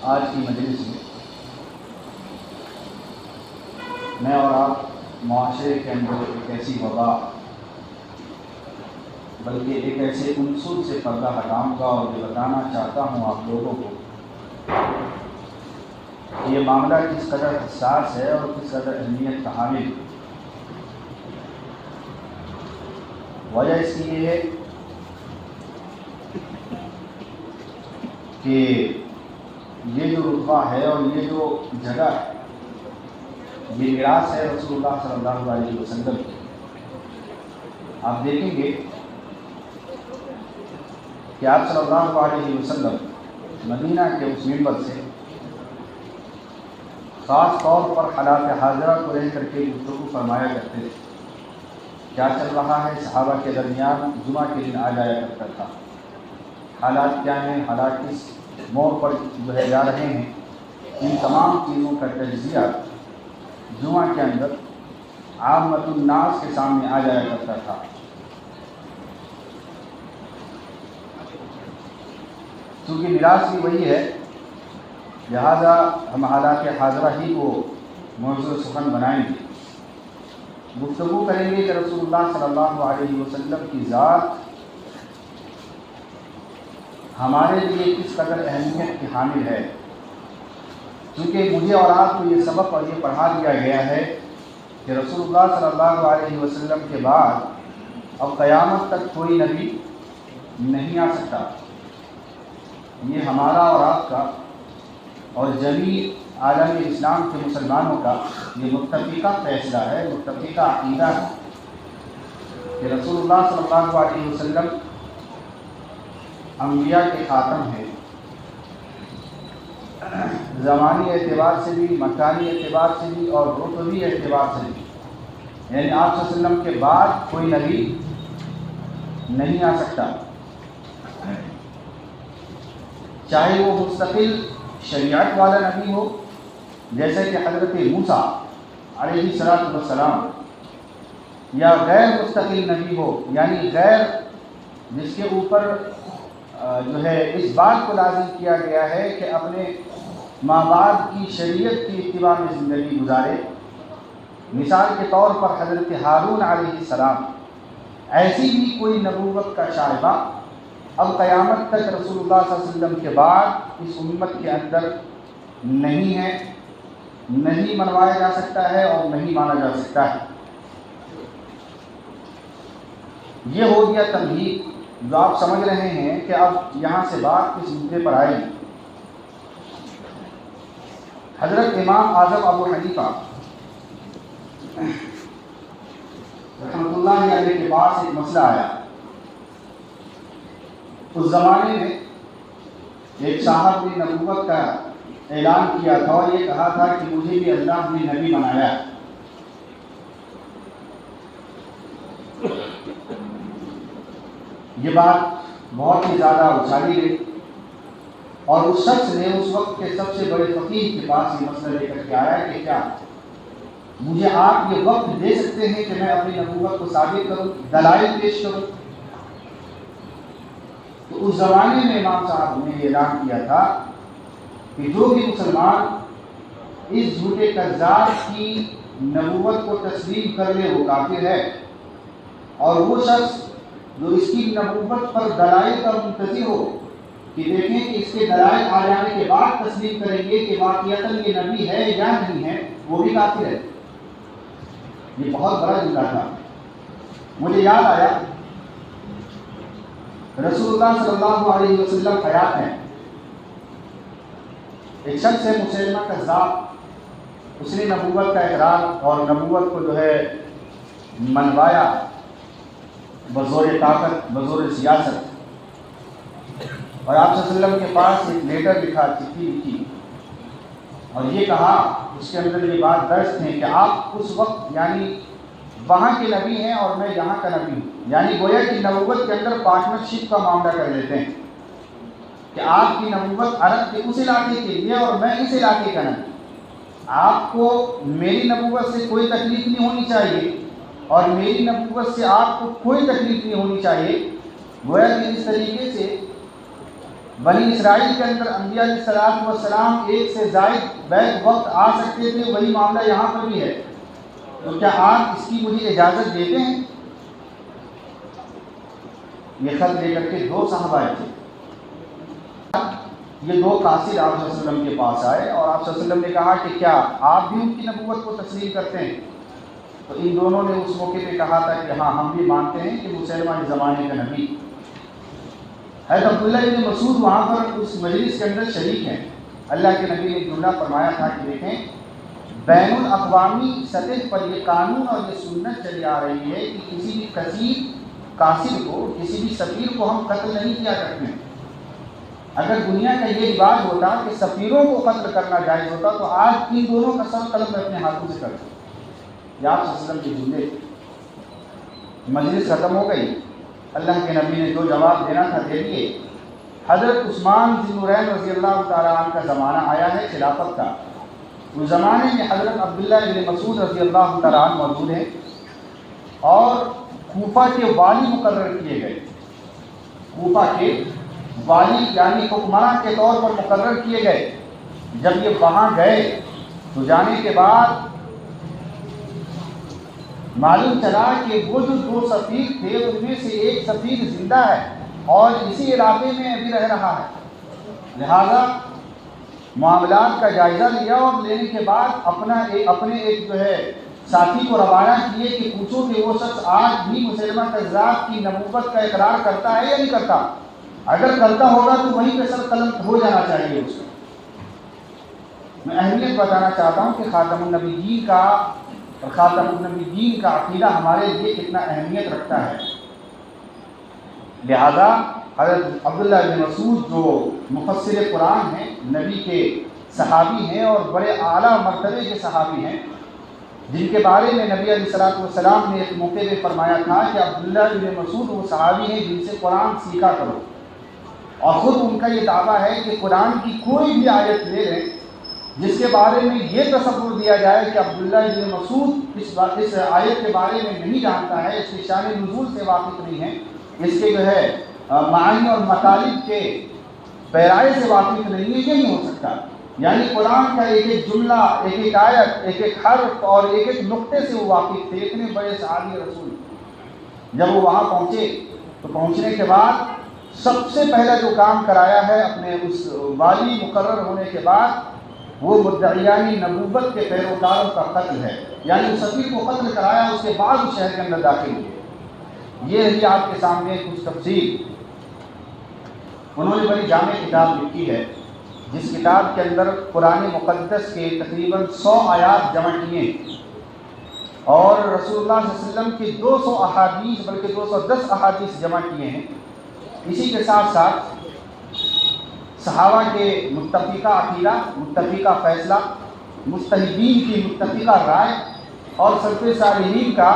آج کی مجلس میں اور آپ معاشرے کے اندر ایک ایسی وبا بلکہ ایک ایسے عنصر سے پردہ ہٹاؤں گا اور یہ بتانا چاہتا ہوں آپ لوگوں کو کہ یہ معاملہ کس قدر حساس ہے اور کس قدر اہمیت کا حامل ہے۔ وجہ اس کی یہ ہے کہ یہ جو رتبہ ہے اور یہ جو جگہ ہے یہ میراث ہے رسول اللہ صلی اللہ علیہ وسلم کی۔ آپ دیکھیں گے کہ آپ صلی اللہ علیہ وسلم مدینہ کے اس منبر سے خاص طور پر حالات حاضرہ کو لے کر کے گفتگو فرمایا کرتے تھے۔ کیا چل رہا ہے صحابہ کے درمیان جمعہ کے دن آ جایا کرتا تھا، حالات کیا ہیں، حالات کس موڑ پر جا رہے ہیں، ان تمام چیزوں کا تجزیہ جمعہ کے اندر عامۃ الناس کے سامنے آ جایا کرتا تھا۔ کیونکہ میراث بھی وہی ہے، لہذا ہم حالات حاضرہ ہی کو موضوع سخن بنائیں گے، گفتگو کریں گے کہ رسول اللہ صلی اللہ علیہ وسلم کی ذات ہمارے لیے کس قدر اہمیت کی حامل ہے۔ کیونکہ مجھے اور آپ کو یہ سبق اور یہ پڑھا دیا گیا ہے کہ رسول اللہ صلی اللہ علیہ وسلم کے بعد اب قیامت تک کوئی نبی نہیں آ سکتا۔ یہ ہمارا اور آپ کا اور جمیع عالم اسلام کے مسلمانوں کا یہ متفقہ فیصلہ ہے، متفقہ عقیدہ ہے کہ رسول اللہ صلی اللہ علیہ وسلم انبیاء کے خاتم ہیں، زمانی اعتبار سے بھی، مکانی اعتبار سے بھی اور رتبی اعتبار سے بھی، یعنی آپ صلی اللہ علیہ وسلم کے بعد کوئی نبی نہیں آ سکتا، چاہے وہ مستقل شریعت والا نبی ہو جیسے کہ حضرت موسیٰ علیہ السلام، یا غیر مستقل نبی ہو یعنی غیر جس کے اوپر جو ہے اس بات کو لازم کیا گیا ہے کہ اپنے ماں باپ کی شریعت کی اتباع میں زندگی گزارے۔ مثال کے طور پر حضرت ہارون علیہ السلام، ایسی بھی کوئی نبوت کا شائبہ اب قیامت تک رسول اللہ صلی اللہ علیہ وسلم کے بعد اس امت کے اندر نہیں ہے، نہیں منوایا جا سکتا ہے اور نہیں مانا جا سکتا ہے۔ یہ ہو گیا تمہید، جو آپ سمجھ رہے ہیں کہ اب یہاں سے بات کس مدعے پر آئے گی۔ حضرت امام اعظم ابو حنیفہ رحمۃ اللہ علیہ کے پاس ایک مسئلہ آیا۔ اس زمانے میں ایک صاحب نے نبوت کا اعلان کیا تھا اور یہ کہا تھا کہ مجھے بھی اللہ نے نبی بنایا ہے۔ یہ بات بہت ہی زیادہ اچھالی گئی اور اس شخص نے اس وقت کے سب سے بڑے فقیہ کے پاس یہ مسئلہ لے کر کے آیا کہ کیا مجھے آپ یہ وقت دے سکتے ہیں کہ میں اپنی نبوت کو ثابت کروں، دلائل پیش کروں؟ تو اس زمانے میں امام صاحب نے اعلان کیا تھا کہ جو بھی مسلمان اس جھوٹے کذاب کی نبوت کو تسلیم کر لے وہ کافر ہے، اور وہ شخص جو اس کی نبوت پر دلائل کا منتظر ہو کہ دیکھیں کہ اس کے دلائل آ جانے کے بعد تسلیم کریں گے کہ واقعتاً یہ نبی ہے یا نہیں ہے، وہ بھی کافر ہے۔ یہ بہت بڑا جملہ تھا۔ مجھے یاد آیا رسول اللہ صلی اللہ علیہ وسلم حیات ہیں، ایک شخص ہے مسیلمہ کذاب، اس نے نبوت کا اقرار اور نبوت کو جو ہے منوایا بزور طاقت، بزور سیاست، اور آپ صلی اللہ علیہ وسلم کے پاس ایک لیٹر لکھا، چٹھی لکھی اور یہ کہا، اس کے اندر یہ بات درج ہے کہ آپ اس وقت یعنی وہاں کے نبی ہیں اور میں یہاں کا نبی ہوں، یعنی گویا کہ نبوت کے اندر پارٹنرشپ کا معاملہ کر لیتے ہیں کہ آپ کی نبوت عرب کے اس علاقے کے لیے اور میں اس علاقے کا نبی، آپ کو میری نبوت سے کوئی تکلیف نہیں ہونی چاہیے اور میری نبوت سے آپ کو کوئی تکلیف نہیں ہونی چاہیے۔ گویا کہ اس طریقے سے بنی اسرائیل کے اندر انبیاء علیہ الصلوۃ والسلام ایک سے زائد بیک وقت آ سکتے تھے، وہی معاملہ یہاں پر بھی ہے، تو کیا آپ اس کی مجھے اجازت دیتے ہیں؟ یہ خط لے کر کے 2 صحابہ آئے تھے، یہ 2 قاصد آپ صلی اللہ علیہ وسلم کے پاس آئے اور آپ صلی اللہ علیہ وسلم نے کہا کہ کیا آپ بھی ان کی نبوت کو تسلیم کرتے ہیں؟ تو ان دونوں نے اس موقع پہ کہا تھا کہ ہاں ہم بھی مانتے ہیں کہ مسلمہ کے زمانے کا نبی۔ حضرت عبداللہ بن مسعود وہاں پر اس مجلس کے اندر شریک ہیں۔ اللہ کے نبی نے جملہ فرمایا تھا کہ دیکھیں بین الاقوامی سطح پر یہ قانون اور یہ سنت چلی آ رہی ہے کہ کسی بھی قاصد کو، کسی بھی سفیر کو ہم قتل نہیں کیا کرتے ہیں۔ اگر دنیا کا یہ رواج ہوتا کہ سفیروں کو قتل کرنا جائز ہوتا تو آج ان دونوں کا سر قلم میں اپنے ہاتھوں سے کرتا۔ یہ آپ صلی اللہ علیہ وسلم کے جملے، مجلس ختم ہو گئی، اللہ کے نبی نے جو جواب دینا تھا دے دیے۔ حضرت عثمان ذی النورین رضی اللہ تعالیٰ عنہ کا زمانہ آیا ہے خلافت کا۔ اس زمانے میں حضرت عبداللہ بن مسعود رضی اللہ تعالیٰ عنہ موجود ہیں اور کوفہ کے والی مقرر کیے گئے۔ کوفہ کے والی یعنی حکمراں کے طور پر مقرر کیے گئے۔ جب یہ وہاں گئے تو جانے کے بعد معلوم چلا کہ وہ جو 2 سفیر تھے ان میں سے ایک سفیر زندہ ہے اور اسی علاقے میں ابھی رہ رہا ہے، لہذا معاملات کا جائزہ لیا اور لینے کے بعد اپنے ایک جو ہے ساتھی کو روانہ کیے کہ پوچھو کہ وہ شخص آج بھی مسلمہ کذاب کی نبوت کا اقرار کرتا ہے یا نہیں کرتا، اگر کرتا ہوگا تو وہیں پہ سر قلم ہو جانا چاہیے اس کو۔ میں اہمیت بتانا چاہتا ہوں کہ خاتم النبیین کا عقیدہ ہمارے لیے کتنا اہمیت رکھتا ہے۔ لہذا حضرت عبداللہ بن مسعود جو مفسر قرآن ہیں، نبی کے صحابی ہیں اور بڑے اعلیٰ مرتبے کے صحابی ہیں، جن کے بارے میں نبی علیہ الصلوۃ والسلام نے ایک موقع پہ فرمایا تھا کہ عبداللہ بن مسعود وہ صحابی ہیں جن سے قرآن سیکھا کرو، اور خود ان کا یہ دعویٰ ہے کہ قرآن کی کوئی بھی آیت لے لیں جس کے بارے میں یہ تصور دیا جائے کہ عبداللہ بن مسعود اس آیت کے بارے میں نہیں جانتا ہے، اس کے شان نزول سے واقف نہیں ہے، اس کے جو ہے معانی اور مطالب کے پیرائے سے واقف نہیں ہے، یہ نہیں ہو سکتا۔ یعنی قرآن کا ایک ایک جملہ، ایک ایک آیت، ایک ایک حرف اور ایک ایک نقطے سے وہ واقف تھے، اتنے بڑے صحابی رسول۔ جب وہ وہاں پہنچے تو پہنچنے کے بعد سب سے پہلا جو کام کرایا ہے اپنے اس والی مقرر ہونے کے بعد، وہ مدعیان نبوت کے پیروکاروں کا قتل ہے، یعنی سفیر کو قتل کرایا، اس کے بعد اس شہر کے اندر داخل ہوئے۔ یہ رہی آپ کے سامنے کچھ تفصیل۔ انہوں نے بڑی جامع کتاب لکھی ہے، جس کتاب کے اندر قرآن مقدس کے تقریباً 100 آیات جمع کیے اور رسول اللہ صلی اللہ علیہ وسلم کی 200 احادیث بلکہ 210 احادیث جمع کیے ہیں۔ اسی کے ساتھ ساتھ صحابہ کے متفقہ عقیدہ، متفقہ فیصلہ، مجتہدین کی متفقہ رائے اور سلف صالحین کا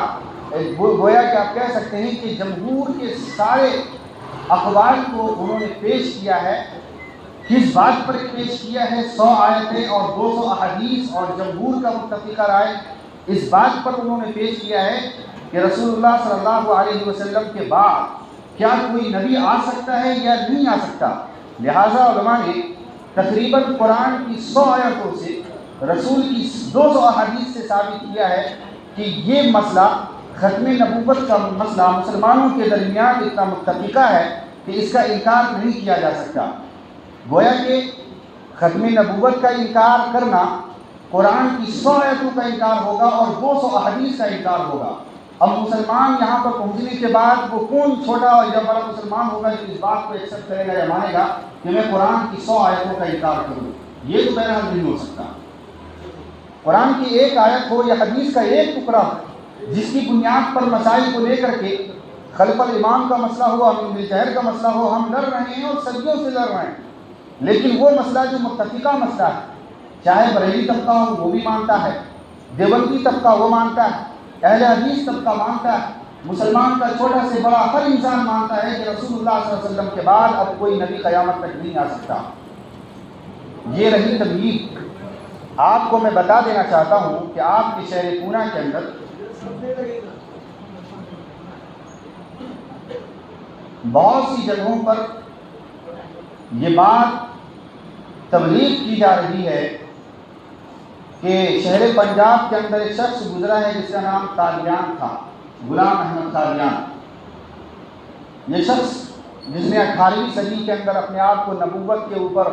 گویا کہ آپ کہہ سکتے ہیں کہ جمہور کے سارے اقوال کو انہوں نے پیش کیا ہے۔ کس بات پر پیش کیا ہے؟ 100 آیتیں اور 200 احادیث اور جمہور کا متفقہ رائے، اس بات پر انہوں نے پیش کیا ہے کہ رسول اللہ صلی اللہ علیہ وسلم کے بعد کیا کوئی نبی آ سکتا ہے یا نہیں آ سکتا۔ لہٰذا علماء نے تقریباً قرآن کی 100 آیتوں سے، رسول کی 200 احادیث سے ثابت کیا ہے کہ یہ مسئلہ ختم نبوت کا مسئلہ مسلمانوں کے درمیان اتنا متفقہ ہے کہ اس کا انکار نہیں کیا جا سکتا۔ گویا کہ ختم نبوت کا انکار کرنا قرآن کی 100 آیتوں کا انکار ہوگا اور 200 احادیث کا انکار ہوگا۔ اب مسلمان یہاں پر پہنچنے کے بعد وہ کون چھوٹا اور یا بڑا مسلمان ہوگا جو اس بات کو ایکسپٹ کرے گا یا مانے گا کہ میں قرآن کی 100 آیتوں کا انکار کروں؟ یہ تو بہرحال نہیں ہو سکتا۔ قرآن کی ایک آیت ہو یا حدیث کا ایک ٹکڑا ہو جس کی بنیاد پر مسائل کو لے کر کے خلف الامام کا مسئلہ ہو، امام بالجہر کا مسئلہ ہو، ہم لڑ رہے ہیں اور صدیوں سے لڑ رہے ہیں، لیکن وہ مسئلہ جو متفقہ مسئلہ ہے، چاہے بریلی طبقہ ہو وہ بھی مانتا ہے، دیوبندی طبقہ وہ مانتا ہے، اہل حدیث طبقہ مانتا ہے، مسلمان کا چھوٹا سے بڑا ہر انسان مانتا ہے کہ رسول اللہ صلی اللہ علیہ وسلم کے بعد اب کوئی نبی قیامت تک نہیں آ سکتا۔ یہ رہی تبلیغ۔ آپ کو میں بتا دینا چاہتا ہوں کہ آپ کے شہر پونا کے اندر بہت سی جگہوں پر یہ بات تبلیغ کی جا رہی ہے کہ شہر پنجاب کے اندر ایک شخص گزرا ہے جس کا نام قادیان تھا، غلام احمد قادیان۔ یہ شخص جس نے 18ویں صدی کے اندر اپنے آپ کو نبوت کے اوپر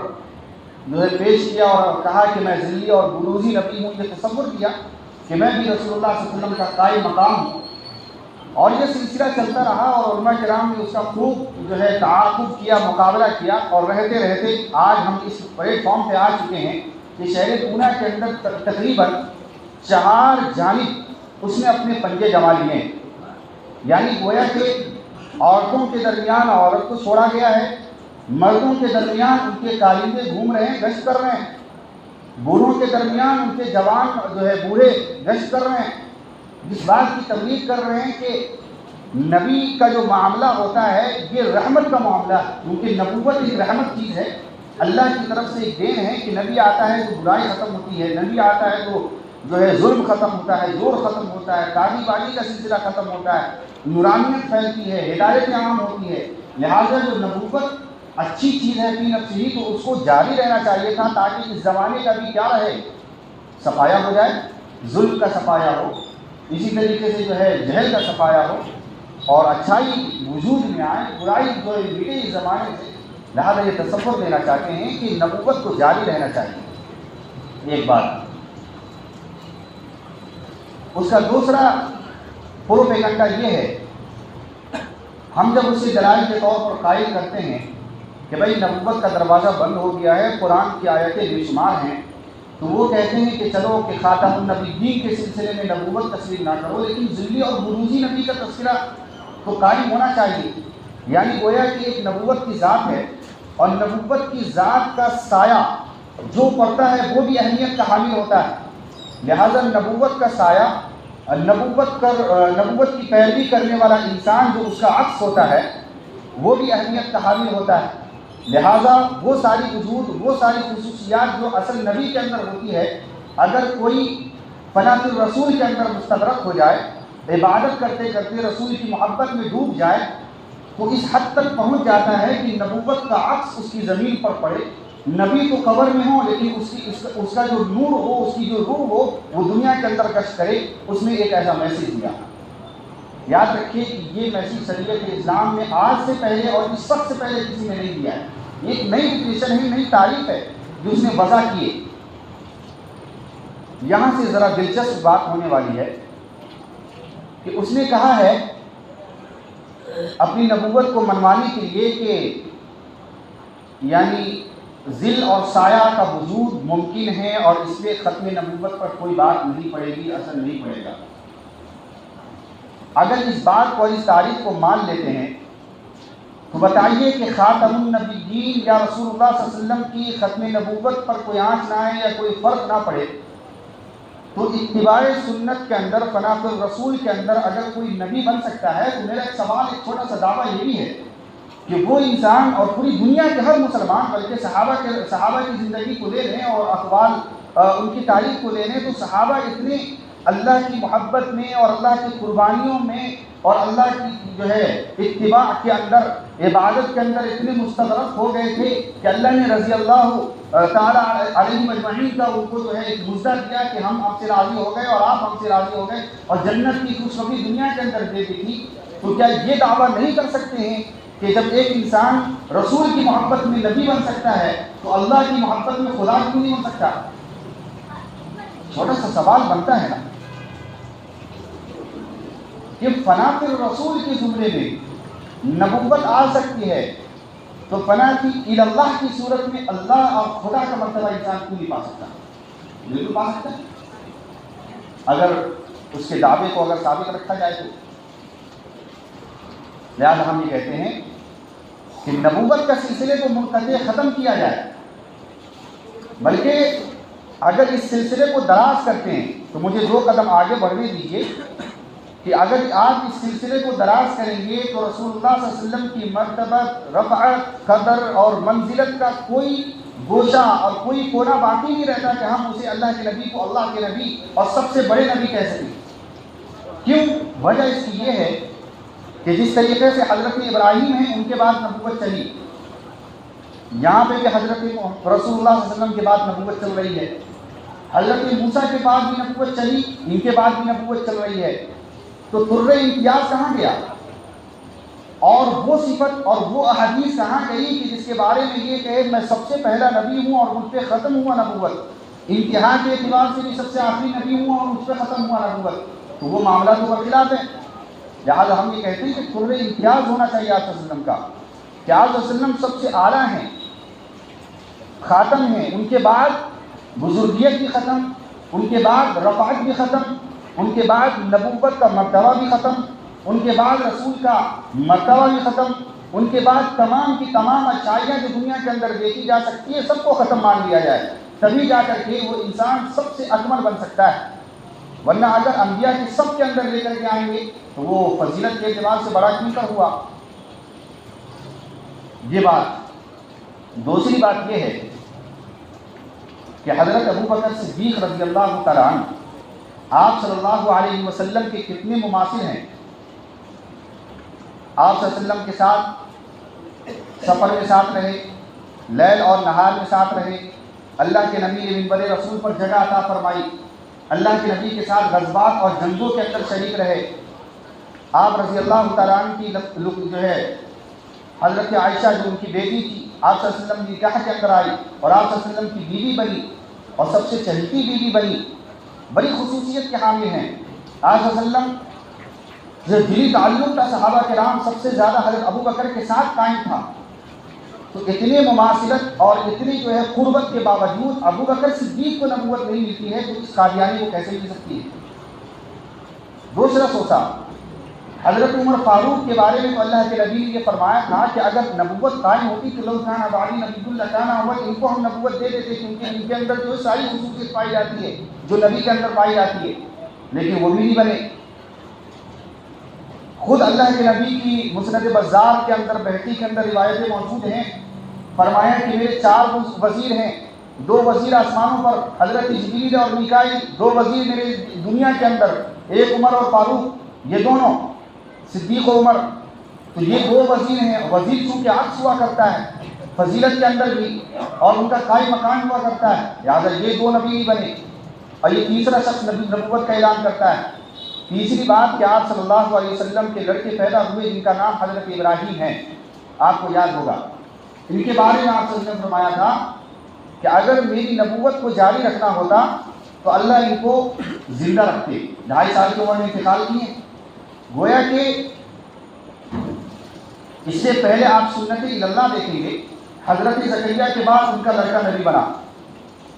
پیش کیا اور کہا کہ میں ذلی اور بروزی نبی ہوں، یہ تصور کیا کہ میں بھی رسول اللہ صلی اللہ علیہ وسلم کا قائم مقام ہوں، اور یہ سلسلہ چلتا رہا اور علماء کرام نے اس کا خوب تعاقب کیا، مقابلہ کیا، اور رہتے رہتے آج ہم اس پلیٹ فارم پہ آ چکے ہیں کہ شہر پونا کے اندر تقریباً 4 جانب اس نے اپنے پنجے جما لیے ہیں، یعنی گویا کہ عورتوں کے درمیان عورت کو چھوڑا گیا ہے، مردوں کے درمیان ان کے کالندے گھوم رہے ہیں، گشت کر رہے ہیں، بوڑھوں کے درمیان ان کے جوان بوڑھے گشت کر رہے ہیں، جس بات کی تبلیغ کر رہے ہیں کہ نبی کا جو معاملہ ہوتا ہے یہ رحمت کا معاملہ ہے، کیونکہ نبوت ایک رحمت چیز ہے، اللہ کی طرف سے ایک دین ہے کہ نبی آتا ہے تو برائی ختم ہوتی ہے، نبی آتا ہے تو ظلم ختم ہوتا ہے، زور ختم ہوتا ہے، کاغی باغی کا سلسلہ ختم ہوتا ہے، نورانیت پھیلتی ہے، ہدایت عام ہوتی ہے۔ لہٰذا جو نبوت اچھی چیز ہے فی نفسہ تو اس کو جاری رہنا چاہیے تھا، تاکہ اس زمانے کا بھی کیا رہے، صفایا ہو جائے، ظلم کا صفایا ہو، اسی طریقے سے جہل کا صفایا ہو، اور اچھائی وجود میں آئے، برائی مٹے اس زمانے سے۔ لہٰذا یہ تصور دینا چاہتے ہیں کہ نبوت کو جاری رہنا چاہیے، ایک بات۔ اس کا دوسرا پروپیگنڈا یہ ہے، ہم جب اسے دلائل کے طور پر قائل کرتے ہیں کہ بھائی نبوت کا دروازہ بند ہو گیا ہے، قرآن کی آیتیں بے شمار ہیں، تو وہ کہتے ہیں کہ چلو کہ خاتم النبیین کے سلسلے میں نبوت تسلیم نہ کرو، لیکن ذلی اور بروزی نبی کا تذکرہ تو قائم ہونا چاہیے۔ یعنی گویا کہ ایک نبوت کی ذات ہے، اور نبوت کی ذات کا سایہ جو پڑتا ہے وہ بھی اہمیت کا حامل ہوتا ہے۔ لہذا نبوت کا سایہ، نبوت کی پیروی کرنے والا انسان جو اس کا عکس ہوتا ہے وہ بھی اہمیت کا حامل ہوتا ہے۔ لہٰذا وہ ساری وجود، وہ ساری خصوصیات جو اصل نبی کے اندر ہوتی ہے، اگر کوئی فناۃ الرسول کے اندر مستدرک ہو جائے، عبادت کرتے کرتے رسول کی محبت میں ڈوب جائے، تو اس حد تک پہنچ جاتا ہے کہ نبوت کا عکس اس کی زمین پر پڑے، نبی تو قبر میں ہو لیکن اس کا جو نور ہو، اس کی جو روح ہو، وہ دنیا کے اندر گشت کرے، اس نے ایک ایسا میسیج دیا۔ یاد رکھیے کہ یہ میسیج شریعت اسلام میں آج سے پہلے اور اس وقت سے پہلے کسی نے نہیں دیا ہے، یہ ایک نئی ڈکریشن ہے، نئی تعریف ہے جو اس نے وضع کی ہے۔ یہاں سے ذرا دلچسپ بات ہونے والی ہے کہ اس نے کہا ہے اپنی نبوت کو منوانے کے لیے کہ یعنی ذل اور سایہ کا وجود ممکن ہے، اور اس لیے ختم نبوت پر کوئی بات نہیں پڑے گی، اثر نہیں پڑے گا۔ اگر اس بات کو، اس تاریخ کو مان لیتے ہیں تو بتائیے کہ خاتم النبیین یا رسول اللہ صلی اللہ علیہ وسلم کی ختم نبوت پر کوئی آنچ نہ آئے یا کوئی فرق نہ پڑے، تو اتباع سنت کے اندر، فناۃ الرسول کے اندر اگر کوئی نبی بن سکتا ہے تو میرا ایک سوال، ایک چھوٹا سا دعویٰ یہ بھی ہے کہ وہ انسان اور پوری دنیا کے ہر مسلمان، بلکہ صحابہ کی زندگی کو لے لیں اور اقوال ان کی تاریخ کو لے لیں، تو صحابہ اتنے اللہ کی محبت میں اور اللہ کی قربانیوں میں اور اللہ کی اتباع کے اندر، عبادت کے اندر اتنے مستغرق ہو گئے تھے کہ اللہ نے رضی اللہ تعالیٰ علیہ مجمعین کا ان کو ایک مژدہ دیا کہ ہم آپ سے راضی ہو گئے اور آپ ہم سے راضی ہو گئے، اور جنت کی خوشخبری دنیا کے اندر دے دی تھی۔ تو کیا یہ دعویٰ نہیں کر سکتے ہیں کہ جب ایک انسان رسول کی محبت میں نبی بن سکتا ہے تو اللہ کی محبت میں خدا کیوں نہیں بن سکتا؟ چھوٹا سا سوال بنتا ہے نا کہ فناۃ الرسول کے زمرے میں نبوت آ سکتی ہے، تو فناۃ اللہ کی صورت میں اللہ اور خدا کا مرتبہ انسان کیوں نہیں پا سکتا؟ بالکل پا سکتا ہے، اگر اس کے دعوے کو اگر ثابت رکھا جائے تو۔ لہٰذا ہم یہ کہتے ہیں کہ نبوت کا سلسلے کو منقطع ختم کیا جائے، بلکہ اگر اس سلسلے کو دراز کرتے ہیں تو مجھے 2 قدم آگے بڑھنے دیجیے کہ اگر آپ اس سلسلے کو دراز کریں گے تو رسول اللہ صلی اللہ علیہ وسلم کی مرتبہ، رفعت، قدر اور منزلت کا کوئی گوشہ اور کوئی کونا باقی نہیں رہتا کہ ہم اسے اللہ کے نبی کو اللہ کے نبی اور سب سے بڑے نبی کہہ سکیں۔ کیوں؟ وجہ اس کی یہ ہے کہ جس طریقے سے حضرت ابراہیم ہیں ان کے بعد نبوت چلی، یہاں پہ بھی حضرت رسول اللہ صلی اللہ علیہ وسلم کے بعد نبوت چل رہی ہے، حضرت موسیٰ کے بعد بھی نبوت چلی، ان کے بعد بھی نبوت چل رہی ہے، تو در امتیاز کہاں گیا؟ اور وہ صفت اور وہ احادیث کہاں گئی کہ جس کے بارے میں یہ کہے میں سب سے پہلا نبی ہوں اور مجھ پہ ختم ہوا نبوت، انتہا کے اعتبار سے بھی سب سے آخری نبی ہوں اور مجھ پہ ختم ہوا نبوت؟ تو وہ معاملہ تو برخلاف ہے۔ لہٰذا ہم یہ کہتے ہیں کہ در امتیاز ہونا چاہیے آپ صلی اللہ علیہ وسلم کا، کہ آپ صلی اللہ علیہ وسلم سب سے اعلیٰ ہیں، خاتم ہیں، ان کے بعد بزرگیت بھی ختم، ان کے بعد رفعت بھی ختم، ان کے بعد نبوت کا مرتبہ بھی ختم، ان کے بعد رسول کا مرتبہ بھی ختم، ان کے بعد تمام کی تمام اچھائیاں جو دنیا کے اندر دیکھی جا سکتی ہے سب کو ختم مان لیا جائے، تبھی جا کر کے وہ انسان سب سے اکمل بن سکتا ہے۔ ورنہ اگر انبیاء کے سب کے اندر لے کر کے آئیں گے تو وہ فضیلت کے اعتبار سے بڑا کیوں کر ہوا؟ یہ بات۔ دوسری بات یہ ہے کہ حضرت ابو بکر صدیق رضی اللہ تعالیٰ عنہ آپ صلی اللہ علیہ وسلم کے کتنے مماثل ہیں۔ آپ صلی اللہ علیہ وسلم کے ساتھ سفر میں ساتھ رہے، لیل اور نہار میں ساتھ رہے، اللہ کے نبی نے منبر رسول پر جگہ عطا فرمائی، اللہ کے نبی کے ساتھ غزوات اور جنگوں کے اندر شریک رہے۔ آپ رضی اللہ تعالیٰ عنہ کی جو ہے حضرت عائشہ جو ان کی بیٹی تھی، آپ صلی اللہ علیہ وسلم کی نکاح کے اندر آئی اور آپ صلی اللہ علیہ وسلم کی بیوی بنی اور سب سے چہیتی بیوی بنی، بڑی خصوصیت کے حامل ہیں۔ آپ صلی اللہ علیہ وسلم جو دلی تعلق کا صحابہ کرام سب سے زیادہ حضرت ابو بکر کے ساتھ قائم تھا، تو اتنے مماثلت اور اتنی جو ہے قربت کے باوجود ابو بکر صدیق کو نبوت نہیں ملتی ہے تو اس قادیانی کو کیسے مل سکتی ہے؟ دوسرا سوچا حضرت عمر فاروق کے بارے میں تو اللہ کے نبی نے یہ فرمایا تھا کہ اگر نبوت قائم ہوتی تو لو کان بعدی نبی اللہ کان عمر، ان کو ہم نبوت دے دیتے کیونکہ ان کے اندر جو ساری خصوصیت پائی جاتی ہے جو نبی کے اندر پائی جاتی ہے، لیکن وہ بھی نہیں بنے۔ خود اللہ کے نبی کی مسند بزار کے اندر بہقی کے اندر روایتیں موجود ہیں، فرمایا کہ میرے 4 وزیر ہیں، 2 وزیر آسمانوں پر حضرت جبریل اور میکائیل، 2 وزیر میرے دنیا کے اندر، ایک عمر اور فاروق، یہ دونوں صدیق و عمر، تو یہ 2 وزیر ہیں۔ وزیر چونکہ عکس ہوا کرتا ہے فضیلت کے اندر بھی اور ان کا قائم مقام ہوا کرتا ہے، لہٰذا یہ 2 نبی نہیں بنے، اور یہ تیسرا شخص نبوت کا اعلان کرتا ہے۔ تیسری بات کہ آپ صلی اللہ علیہ وسلم کے لڑکے پیدا ہوئے جن کا نام حضرت ابراہیم ہے، آپ کو یاد ہوگا، ان کے بارے میں آپ صلی اللہ علیہ وسلم نے فرمایا تھا کہ اگر میری نبوت کو جاری رکھنا ہوتا تو اللہ ان کو زندہ رکھتے۔ 2.5 سال کی عمر میں انتقال کیے، گویا کہ اس سے پہلے آپ سنت اللہ دیکھیں گے، حضرت زکریا کے بعد ان کا لڑکا نبی بنا،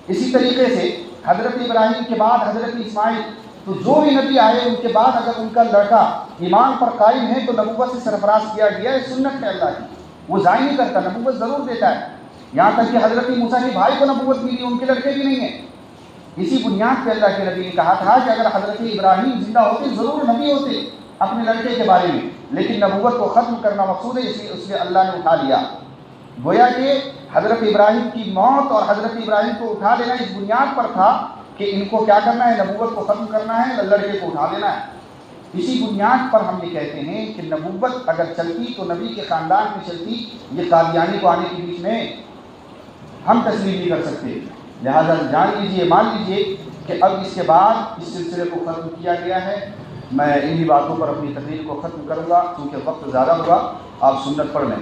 اسی طریقے سے حضرت ابراہیم کے بعد حضرت اسماعیل، تو جو بھی نبی آئے ان کے بعد اگر ان کا لڑکا ایمان پر قائم ہے تو نبوت سے سرفراز کیا گیا ہے، سنت ہے اللہ کی، وہ ضائع نہیں کرتا، نبوت ضرور دیتا ہے۔ یہاں تک کہ حضرت موسیٰ کے بھائی کو نبوت ملی، ان کے لڑکے بھی نہیں ہیں۔ اسی بنیاد پہ اللہ کے نبی نے کہا تھا کہ اگر حضرت ابراہیم زندہ ہوتے ضرور نبی ہوتے اپنے لڑکے کے بارے میں، لیکن نبوت کو ختم کرنا مقصود ہے، اس لیے اللہ نے اٹھا لیا۔ گویا کہ حضرت ابراہیم کی موت اور حضرت ابراہیم کو اٹھا لینا اس بنیاد پر تھا کہ ان کو کیا کرنا ہے، نبوت کو ختم کرنا ہے، لڑکے کو اٹھا لینا ہے۔ اسی بنیاد پر ہم یہ کہتے ہیں کہ نبوت اگر چلتی تو نبی کے خاندان میں چلتی، یہ قادیانی کو آنے کے بیچ میں ہم تسلیم نہیں کر سکتے۔ لہذا جان لیجیے، مان لیجیے کہ اب اس کے بعد اس سلسلے کو ختم کیا گیا ہے۔ میں انہی باتوں پر اپنی تقریر کو ختم کروں گا کیونکہ وقت زیادہ ہوگا، آپ سنت پڑھ لیں۔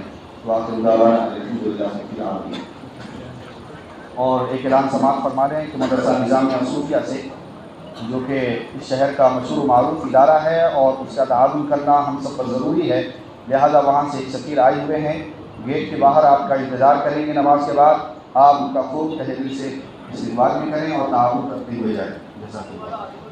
اور ایک اعلان سماعت فرما رہے ہیں کہ مدرسہ نظامیہ صوفیہ سے، جو کہ اس شہر کا مشہور و معروف ادارہ ہے اور اس کا تعاون کرنا ہم سب پر ضروری ہے، لہذا وہاں سے ایک سفیر آئے ہوئے ہیں، گیٹ کے باہر آپ کا انتظار کریں گے، نماز کے بعد آپ ان کا خوب تہہ دل سے استقبال بھی کریں اور تعاون کرتے ہوئے جائیں۔ جزاک اللہ۔